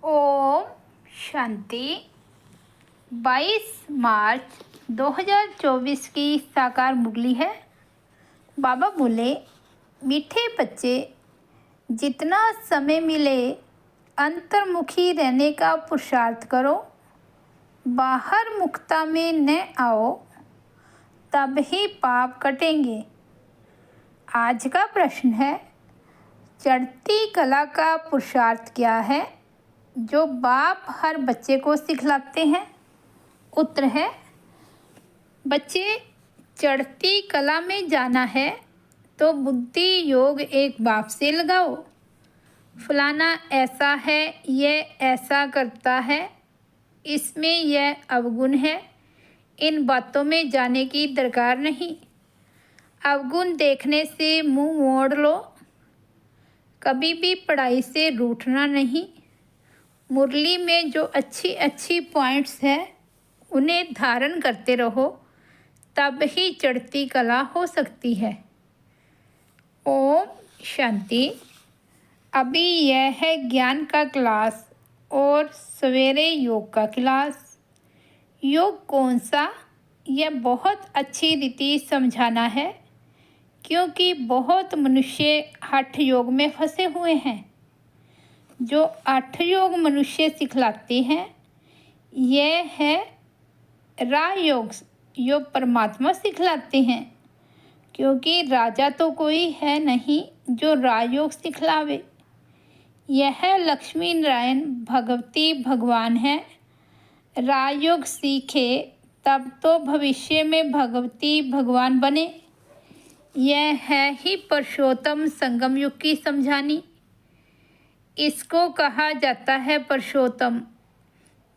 ओम शांति। 22 मार्च 2024 की साकार मुरली है। बाबा बोले, मीठे बच्चे, जितना समय मिले अंतर्मुखी रहने का पुरुषार्थ करो। बाहर मुखता में न आओ, तब ही पाप कटेंगे। आज का प्रश्न है, चढ़ती कला का पुरुषार्थ क्या है जो बाप हर बच्चे को सिखलाते हैं? उत्तर है, बच्चे, चढ़ती कला में जाना है तो बुद्धि योग एक बाप से लगाओ। फलाना ऐसा है, यह ऐसा करता है, इसमें यह अवगुण है, इन बातों में जाने की दरकार नहीं। अवगुण देखने से मुंह मोड़ लो। कभी भी पढ़ाई से रूठना नहीं। मुरली में जो अच्छी अच्छी पॉइंट्स है उन्हें धारण करते रहो, तब ही चढ़ती कला हो सकती है। ओम शांति। अभी यह है ज्ञान का क्लास और सवेरे योग का क्लास। योग कौन सा, यह बहुत अच्छी रीति समझाना है, क्योंकि बहुत मनुष्य हठ योग में फंसे हुए हैं। जो 8 योग मनुष्य सिखलाते हैं, यह है राजयोग। योग परमात्मा सिखलाते हैं, क्योंकि राजा तो कोई है नहीं जो राजयोग सिखलावे। यह लक्ष्मी नारायण भगवती भगवान है। राजयोग सीखे तब तो भविष्य में भगवती भगवान बने। यह है ही पुरुषोत्तम संगम युग की समझानी। इसको कहा जाता है पुरुषोत्तम।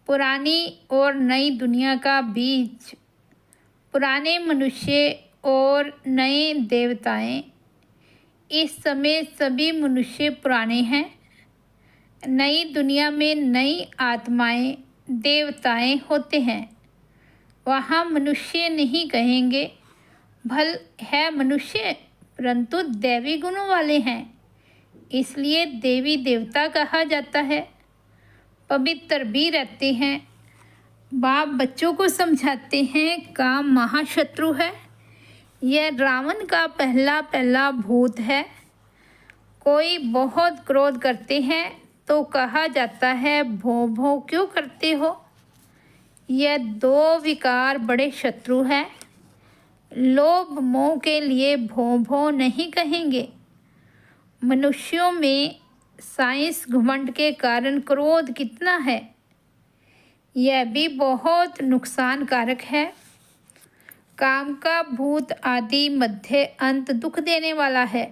पुरानी और नई दुनिया का बीज, पुराने मनुष्य और नए देवताएं। इस समय सभी मनुष्य पुराने हैं। नई दुनिया में नई आत्माएं, देवताएं होते हैं। वहाँ मनुष्य नहीं कहेंगे, भल है मनुष्य, परंतु दैवी गुणों वाले हैं, इसलिए देवी देवता कहा जाता है। पवित्र भी रहते हैं। बाप बच्चों को समझाते हैं, काम महाशत्रु है। यह रावण का पहला भूत है। कोई बहुत क्रोध करते हैं तो कहा जाता है, भों भों क्यों करते हो। यह 2 विकार बड़े शत्रु हैं। लोभ मोह के लिए भों भों नहीं कहेंगे। मनुष्यों में साइंस घमंड के कारण क्रोध कितना है, यह भी बहुत नुकसानकारक है। काम का भूत आदि मध्य अंत दुख देने वाला है।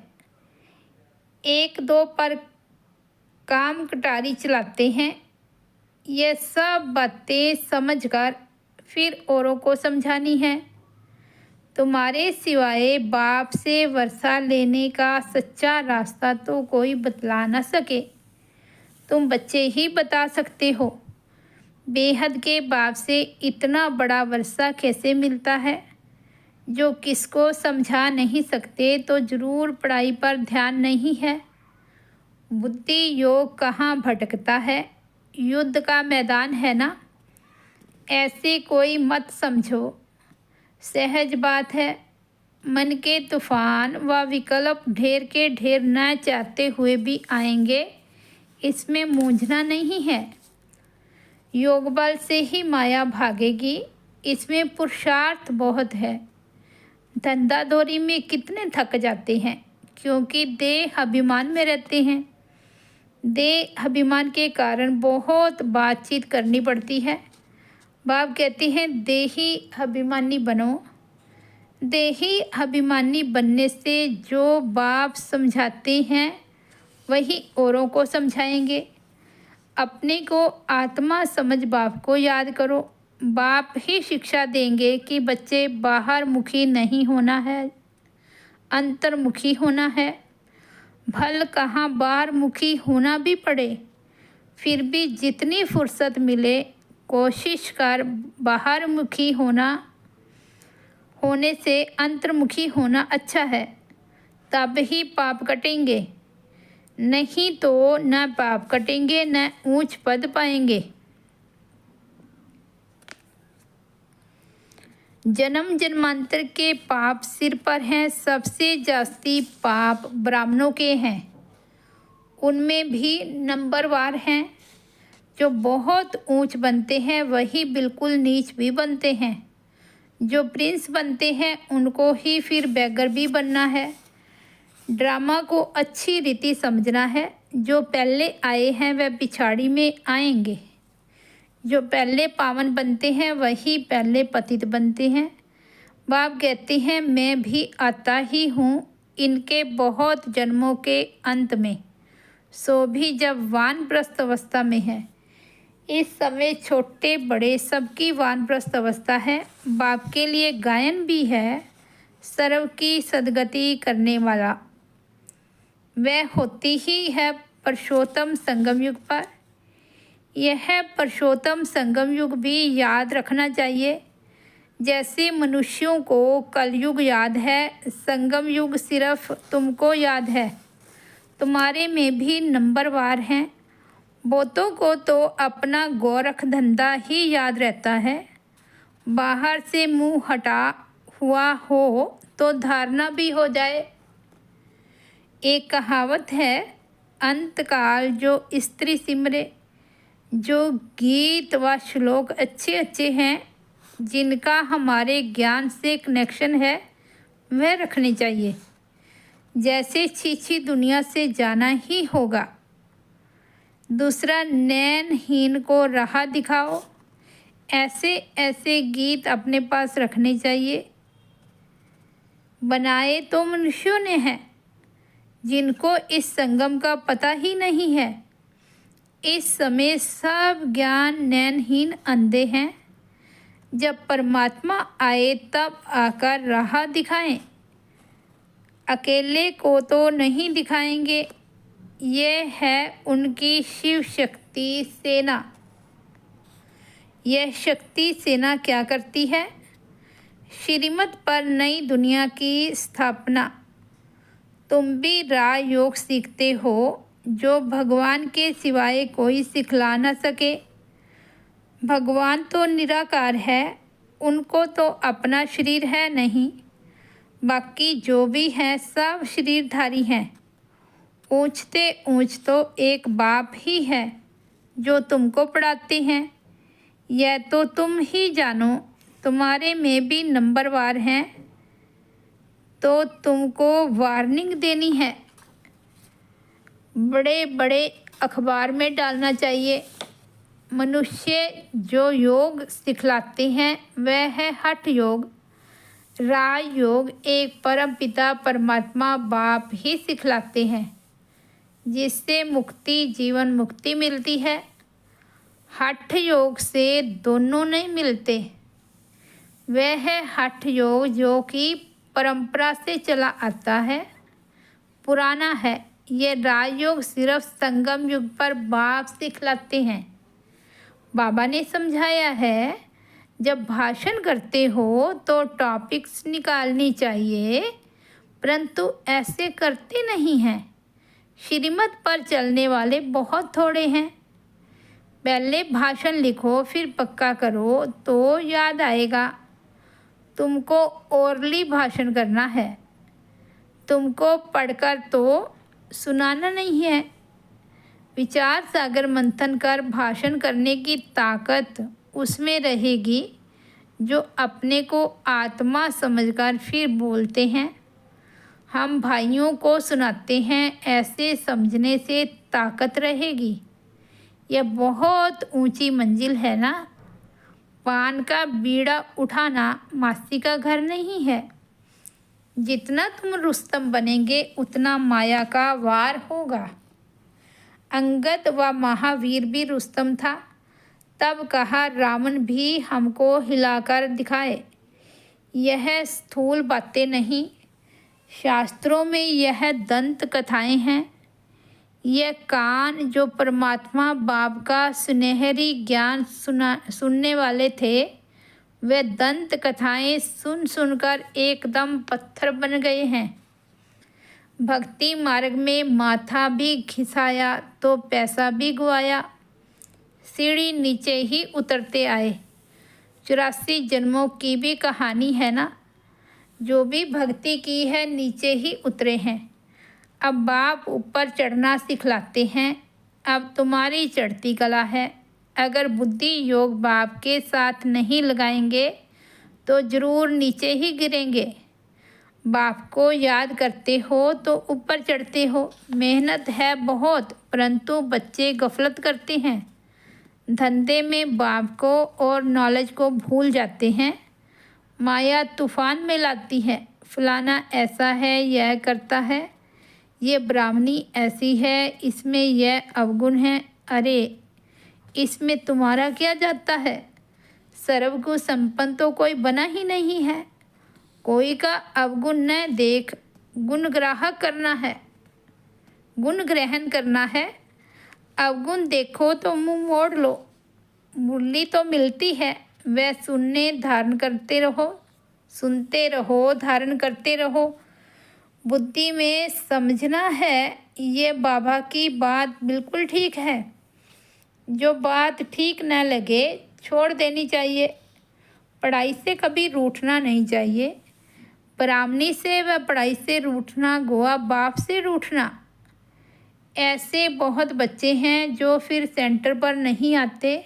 1-2 पर काम कटारी चलाते हैं। यह सब बातें समझकर फिर औरों को समझानी है। तुम्हारे सिवाय बाप से वर्षा लेने का सच्चा रास्ता तो कोई बतला न सके। तुम बच्चे ही बता सकते हो। बेहद के बाप से इतना बड़ा वर्षा कैसे मिलता है? जो किसको समझा नहीं सकते तो जरूर पढ़ाई पर ध्यान नहीं है। बुद्धि योग कहाँ भटकता है? युद्ध का मैदान है ना। ऐसे कोई मत समझो। सहज बात है। मन के तूफान व विकल्प ढेर के ढेर न चाहते हुए भी आएंगे, इसमें मूंझना नहीं है। योग बल से ही माया भागेगी, इसमें पुरुषार्थ बहुत है। धंधा दौरी में कितने थक जाते हैं, क्योंकि देह अभिमान में रहते हैं। देह अभिमान के कारण बहुत बातचीत करनी पड़ती है। बाप कहते हैं, देही अभिमानी बनो। देही अभिमानी बनने से जो बाप समझाते हैं वही औरों को समझाएंगे। अपने को आत्मा समझ बाप को याद करो। बाप ही शिक्षा देंगे कि बच्चे बाहर मुखी नहीं होना है, अंतर्मुखी होना है। भल कहाँ बाहर मुखी होना भी पड़े, फिर भी जितनी फुर्सत मिले कोशिश कर बाहर मुखी होने से अंतर्मुखी होना अच्छा है, तब ही पाप कटेंगे। नहीं तो न पाप कटेंगे न ऊंच पद पाएंगे। जन्म जन्मांतर के पाप सिर पर हैं, सबसे जास्ती पाप ब्राह्मणों के हैं। उनमें भी नंबरवार हैं। जो बहुत ऊंच बनते हैं वही बिल्कुल नीच भी बनते हैं। जो प्रिंस बनते हैं उनको ही फिर बैगर भी बनना है। ड्रामा को अच्छी रीति समझना है। जो पहले आए हैं वह पिछाड़ी में आएंगे। जो पहले पावन बनते हैं वही पहले पतित बनते हैं। बाप कहते हैं मैं भी आता ही हूँ इनके बहुत जन्मों के अंत में, सो भी जब वानप्रस्थ अवस्था में है। इस समय छोटे बड़े सबकी वानप्रस्थ अवस्था है। बाप के लिए गायन भी है, सर्व की सद्गति करने वाला वह होती ही है पुरुषोत्तम संगम युग पर। यह पुरुषोत्तम संगम युग भी याद रखना चाहिए। जैसे मनुष्यों को कलयुग याद है, संगम युग सिर्फ तुमको याद है। तुम्हारे में भी नंबरवार हैं। बहुतों को तो अपना गोरख धंधा ही याद रहता है। बाहर से मुंह हटा हुआ हो तो धारणा भी हो जाए। एक कहावत है, अंतकाल जो स्त्री सिमरे। जो गीत व श्लोक अच्छे अच्छे हैं, जिनका हमारे ज्ञान से कनेक्शन है, वह रखने चाहिए। जैसे छीछी दुनिया से जाना ही होगा। दूसरा, नैनहीन को राह दिखाओ। ऐसे ऐसे गीत अपने पास रखने चाहिए। बनाए तो मनुष्यों ने हैं, जिनको इस संगम का पता ही नहीं है। इस समय सब ज्ञान नैनहीन अंधे हैं। जब परमात्मा आए तब आकर राह दिखाएं। अकेले को तो नहीं दिखाएंगे। ये है उनकी शिव शक्ति सेना। यह शक्ति सेना क्या करती है? श्रीमत पर नई दुनिया की स्थापना। तुम भी राजयोग सीखते हो, जो भगवान के सिवाय कोई सिखला न सके। भगवान तो निराकार है, उनको तो अपना शरीर है नहीं। बाकी जो भी हैं सब शरीरधारी हैं। ऊंचते ऊंच तो एक बाप ही है जो तुमको पढ़ाते हैं। यह तो तुम ही जानो। तुम्हारे में भी नंबरवार हैं, तो तुमको वार्निंग देनी है। बड़े बड़े अखबार में डालना चाहिए। मनुष्य जो योग सिखलाते हैं वह है हठ योग। राजयोग एक परम पिता परमात्मा बाप ही सिखलाते हैं, जिससे मुक्ति जीवन मुक्ति मिलती है। हठ योग से दोनों नहीं मिलते। वह है हठ योग जो कि परंपरा से चला आता है, पुराना है। ये राजयोग सिर्फ संगम युग पर बाप सिखलाते हैं। बाबा ने समझाया है, जब भाषण करते हो तो टॉपिक्स निकालनी चाहिए, परंतु ऐसे करते नहीं हैं। श्रीमत पर चलने वाले बहुत थोड़े हैं। पहले भाषण लिखो फिर पक्का करो तो याद आएगा। तुमको ओरली भाषण करना है, तुमको पढ़कर तो सुनाना नहीं है। विचार सागर मंथन कर भाषण करने की ताकत उसमें रहेगी जो अपने को आत्मा समझकर फिर बोलते हैं। हम भाइयों को सुनाते हैं, ऐसे समझने से ताकत रहेगी। यह बहुत ऊंची मंजिल है ना। पान का बीड़ा उठाना मासी का घर नहीं है। जितना तुम रुस्तम बनेंगे उतना माया का वार होगा। अंगद व महावीर भी रुस्तम था। तब कहा रावण भी हमको हिलाकर दिखाए। यह स्थूल बातें नहीं, शास्त्रों में यह दंत कथाएं हैं। यह कान जो परमात्मा बाप का सुनहरी ज्ञान सुनने वाले थे, वे दंत कथाएं सुन सुनकर एकदम पत्थर बन गए हैं। भक्ति मार्ग में माथा भी घिसाया तो पैसा भी गुआया। सीढ़ी नीचे ही उतरते आए। 84 जन्मों की भी कहानी है ना। जो भी भक्ति की है नीचे ही उतरे हैं। अब बाप ऊपर चढ़ना सिखलाते हैं। अब तुम्हारी चढ़ती कला है। अगर बुद्धि योग बाप के साथ नहीं लगाएंगे तो ज़रूर नीचे ही गिरेंगे। बाप को याद करते हो तो ऊपर चढ़ते हो। मेहनत है बहुत, परंतु बच्चे गफलत करते हैं। धंधे में बाप को और नॉलेज को भूल जाते हैं। माया तूफान में लाती है। फलाना ऐसा है, यह करता है, ये ब्राह्मणी ऐसी है, इसमें यह अवगुण है। अरे इसमें तुम्हारा क्या जाता है। सर्वगुण संपन्न तो कोई बना ही नहीं है। कोई का अवगुण न देख गुण ग्राहक करना है, गुण ग्रहण करना है। अवगुण देखो तो मुंह मोड़ लो। मुरली तो मिलती है, वह सुनने धारण करते रहो, सुनते रहो, धारण करते रहो। बुद्धि में समझना है ये बाबा की बात बिल्कुल ठीक है। जो बात ठीक न लगे छोड़ देनी चाहिए। पढ़ाई से कभी रूठना नहीं चाहिए। ब्राह्मणी से व पढ़ाई से रूठना गोवा बाप से रूठना। ऐसे बहुत बच्चे हैं जो फिर सेंटर पर नहीं आते।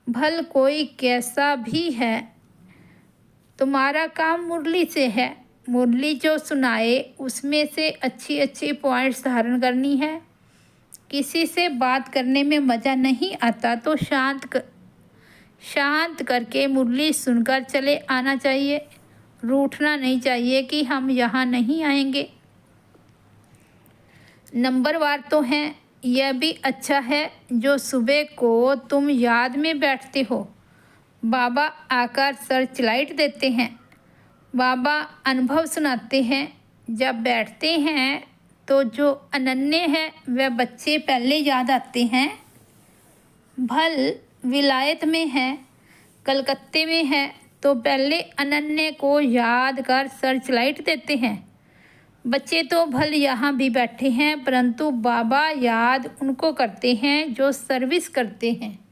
भल कोई कैसा भी है, तुम्हारा काम मुरली से है। मुरली जो सुनाए उसमें से अच्छी अच्छी पॉइंट्स धारण करनी है। किसी से बात करने में मज़ा नहीं आता तो शांत करके मुरली सुनकर चले आना चाहिए। रूठना नहीं चाहिए कि हम यहाँ नहीं आएंगे। नंबरवार तो हैं, यह भी अच्छा है जो सुबह को तुम याद में बैठते हो। बाबा आकर सर्च लाइट देते हैं। बाबा अनुभव सुनाते हैं। जब बैठते हैं तो जो अनन्य है वह बच्चे पहले याद आते हैं। भल विलायत में है, कलकत्ते में है तो पहले अनन्य को याद कर सर्च लाइट देते हैं। बच्चे तो भल यहाँ भी बैठे हैं, परंतु बाबा याद उनको करते हैं जो सर्विस करते हैं।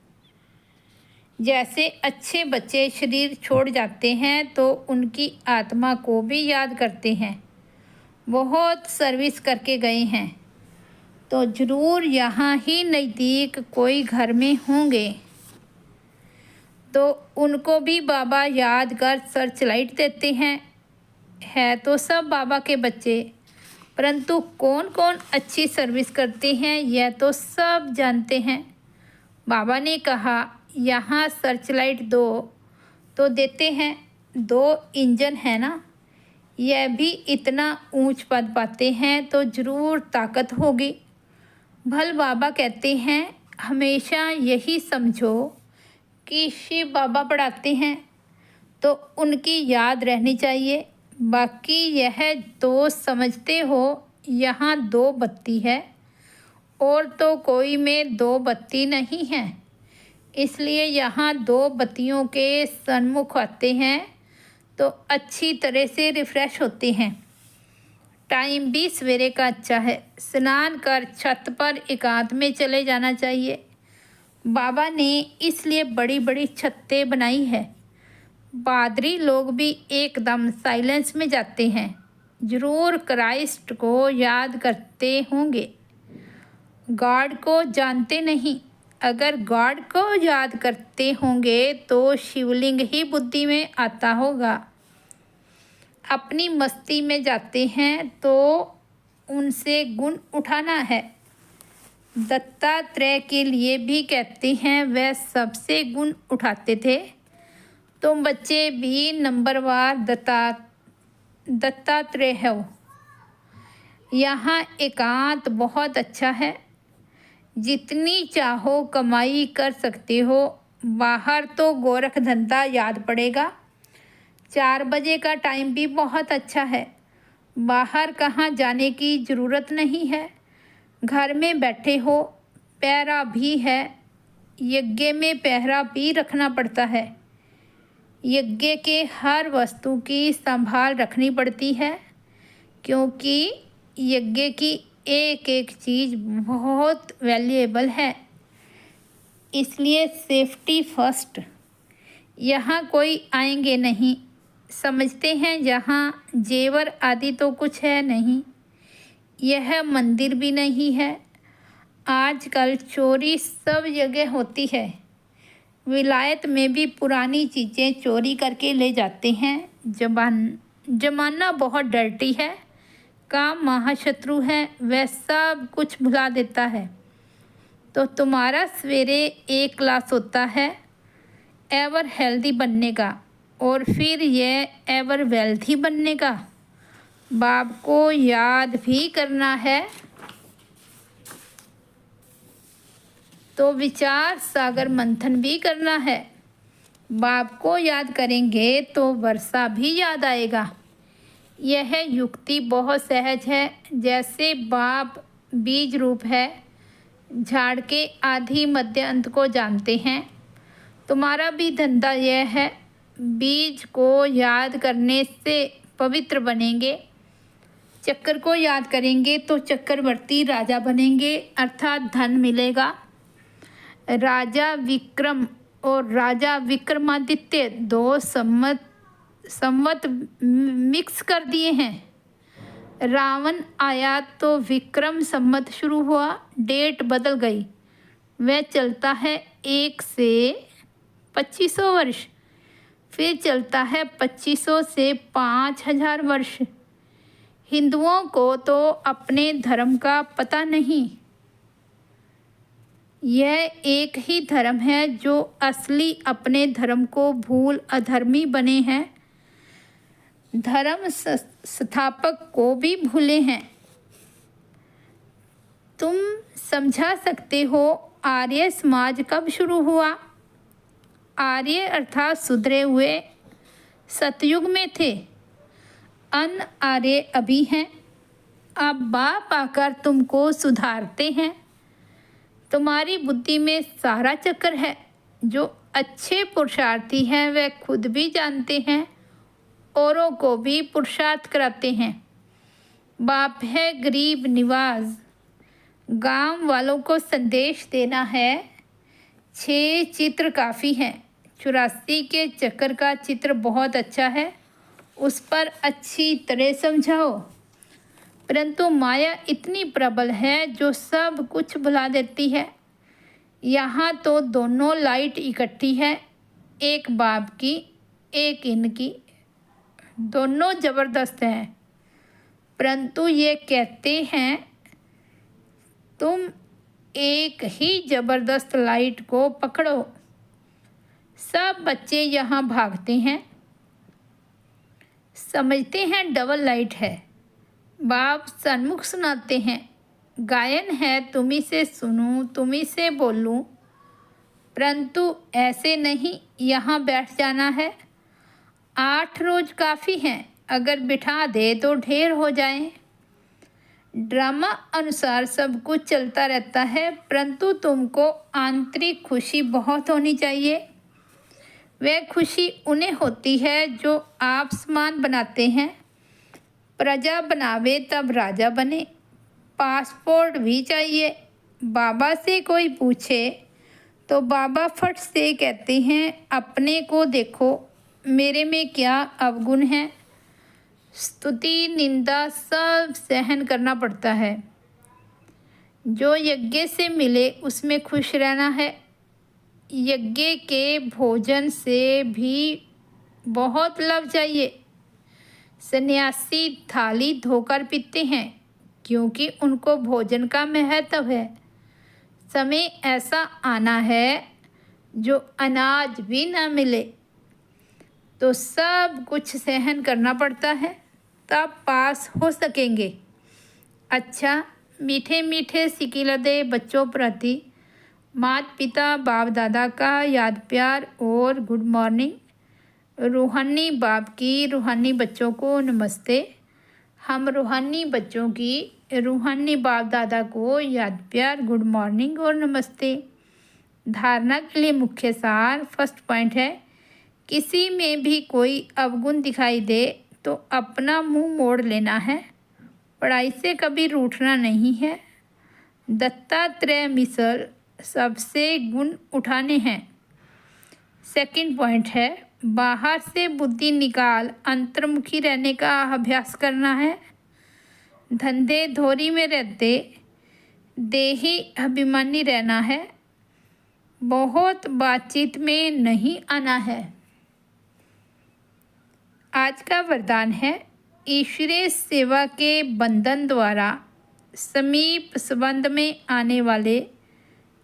जैसे अच्छे बच्चे शरीर छोड़ जाते हैं तो उनकी आत्मा को भी याद करते हैं। बहुत सर्विस करके गए हैं तो ज़रूर यहाँ ही नज़दीक कोई घर में होंगे, तो उनको भी बाबा याद कर सर्च लाइट देते हैं। है तो सब बाबा के बच्चे, परंतु कौन कौन अच्छी सर्विस करते हैं यह तो सब जानते हैं। बाबा ने कहा यहाँ सर्च लाइट दो तो देते हैं। 2 इंजन है ना, यह भी इतना ऊंच पद पाते हैं तो ज़रूर ताकत होगी। भल बाबा कहते हैं हमेशा यही समझो कि शिव बाबा पढ़ाते हैं तो उनकी याद रहनी चाहिए। बाकी यह 2 समझते हो यहाँ 2 बत्ती है और तो कोई में 2 बत्ती नहीं है, इसलिए यहाँ 2 बत्तियों के सन्मुख आते हैं तो अच्छी तरह से रिफ़्रेश होते हैं। टाइम भी सवेरे का अच्छा है। स्नान कर छत पर एकांत में चले जाना चाहिए। बाबा ने इसलिए बड़ी बड़ी छतें बनाई है। पादरी लोग भी एकदम साइलेंस में जाते हैं। ज़रूर क्राइस्ट को याद करते होंगे। गॉड को जानते नहीं। अगर गॉड को याद करते होंगे तो शिवलिंग ही बुद्धि में आता होगा। अपनी मस्ती में जाते हैं तो उनसे गुण उठाना है। दत्तात्रेय के लिए भी कहते हैं वह सबसे गुण उठाते थे। तुम बच्चे भी नंबरवार दत्तात्रेय हो। यहाँ एकांत बहुत अच्छा है। जितनी चाहो कमाई कर सकते हो। बाहर तो गोरख धंधा याद पड़ेगा। 4 बजे का टाइम भी बहुत अच्छा है। बाहर कहाँ जाने की ज़रूरत नहीं है। घर में बैठे हो। पहरा भी है। यज्ञ में पहरा भी रखना पड़ता है। यज्ञ के हर वस्तु की संभाल रखनी पड़ती है, क्योंकि यज्ञ की एक एक चीज़ बहुत वैल्यूएबल है, इसलिए सेफ्टी फर्स्ट। यहाँ कोई आएंगे नहीं, समझते हैं यहाँ जेवर आदि तो कुछ है नहीं, यह मंदिर भी नहीं है। आजकल चोरी सब जगह होती है, विलायत में भी पुरानी चीज़ें चोरी करके ले जाते हैं। जमाना बहुत डर्टी है, काम महाशत्रु है, वह सब कुछ भुला देता है। तो तुम्हारा सवेरे एक क्लास होता है एवर हेल्दी बनने का, और फिर यह एवर वेल्थी बनने का। बाप को याद भी करना है तो विचार सागर मंथन भी करना है। बाप को याद करेंगे तो वर्षा भी याद आएगा। यह युक्ति बहुत सहज है। जैसे बाप बीज रूप है, झाड़ के आदि मध्य अंत को जानते हैं। तुम्हारा भी धंधा यह है, बीज को याद करने से पवित्र बनेंगे। चक्कर को याद करेंगे तो चक्रवर्ती राजा बनेंगे, अर्थात धन मिलेगा। राजा विक्रम और राजा विक्रमादित्य दो संवत मिक्स कर दिए हैं। रावण आया तो विक्रम संवत शुरू हुआ, डेट बदल गई। वह चलता है 1 से 2500 वर्ष, फिर चलता है 2500 से 5000 वर्ष। हिंदुओं को तो अपने धर्म का पता नहीं। यह एक ही धर्म है जो असली अपने धर्म को भूल अधर्मी बने हैं, धर्म स्थापक को भी भूले हैं। तुम समझा सकते हो आर्य समाज कब शुरू हुआ? आर्य अर्थात सुधरे हुए सतयुग में थे, अन आर्य अभी हैं। अब बाप आकर तुमको सुधारते हैं। तुम्हारी बुद्धि में सारा चक्कर है। जो अच्छे पुरुषार्थी हैं वे खुद भी जानते हैं, औरों को भी पुरुषार्थ कराते हैं। बाप है गरीब निवाज, गांव वालों को संदेश देना है। 6 चित्र काफ़ी हैं। 84 के चक्कर का चित्र बहुत अच्छा है, उस पर अच्छी तरह समझाओ। परंतु माया इतनी प्रबल है जो सब कुछ भुला देती है। यहाँ तो दोनों लाइट इकट्ठी है, एक बाप की एक इनकी, दोनों ज़बरदस्त हैं। परंतु ये कहते हैं तुम एक ही ज़बरदस्त लाइट को पकड़ो। सब बच्चे यहाँ भागते हैं, समझते हैं डबल लाइट है। बाप सन्मुख सुनाते हैं, गायन है तुम्ही से सुनूं तुम्ही से बोलूं। परंतु ऐसे नहीं, यहाँ बैठ जाना है। 8 रोज काफ़ी हैं, अगर बिठा दे तो ढेर हो जाएं। ड्रामा अनुसार सब कुछ चलता रहता है, परंतु तुमको आंतरिक खुशी बहुत होनी चाहिए। वह खुशी उन्हें होती है जो आप समान बनाते हैं। प्रजा बनावे तब राजा बने। पासपोर्ट भी चाहिए। बाबा से कोई पूछे तो बाबा फट से कहते हैं अपने को देखो, मेरे में क्या अवगुण है। स्तुति निंदा सब सहन करना पड़ता है। जो यज्ञ से मिले उसमें खुश रहना है। यज्ञ के भोजन से भी बहुत लाभ चाहिए। सन्यासी थाली धोकर पीते हैं क्योंकि उनको भोजन का महत्व है। समय ऐसा आना है जो अनाज भी ना मिले, तो सब कुछ सहन करना पड़ता है, तब पास हो सकेंगे। अच्छा, मीठे मीठे सिकिलदे बच्चों प्रति माता पिता बाप दादा का याद प्यार और गुड मॉर्निंग। रूहानी बाप की रूहानी बच्चों को नमस्ते। हम रूहानी बच्चों की रूहानी बाप दादा को याद प्यार गुड मॉर्निंग और नमस्ते। धारणा के लिए मुख्य सार फर्स्ट पॉइंट है, किसी में भी कोई अवगुण दिखाई दे तो अपना मुंह मोड़ लेना है, पढ़ाई से कभी रूठना नहीं है। दत्तात्रेय मिश्र सबसे गुण उठाने हैं। सेकंड पॉइंट है, बाहर से बुद्धि निकाल अंतर्मुखी रहने का अभ्यास करना है। धंधे धोरी में रहते देही अभिमानी रहना है। बहुत बातचीत में नहीं आना है। आज का वरदान है, ईश्वरीय सेवा के बंधन द्वारा समीप संबंध में आने वाले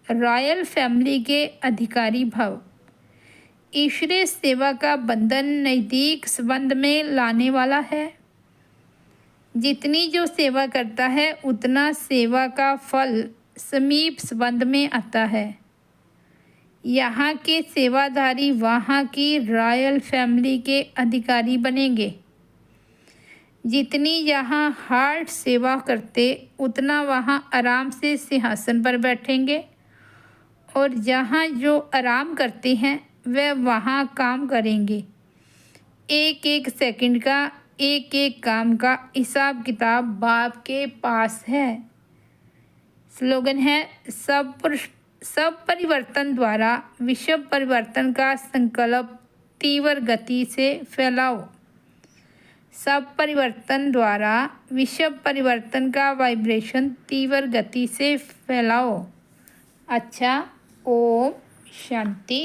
रॉयल फैमिली के अधिकारी भव। ईश्वरीय सेवा का बंधन नज़दीक संबंध में लाने वाला है। जितनी जो सेवा करता है उतना सेवा का फल समीप संबंध में आता है। यहाँ के सेवाधारी वहाँ की रॉयल फैमिली के अधिकारी बनेंगे। जितनी यहाँ हार्ड सेवा करते उतना वहाँ आराम से सिंहासन पर बैठेंगे, और जहाँ जो आराम करते हैं वह वहाँ काम करेंगे। एक एक सेकंड का, एक एक काम का हिसाब किताब बाप के पास है। स्लोगन है, सब परिवर्तन द्वारा विश्व परिवर्तन का संकल्प तीव्र गति से फैलाओ। सब परिवर्तन द्वारा विश्व परिवर्तन का वाइब्रेशन तीव्र गति से फैलाओ। अच्छा, ओम शांति।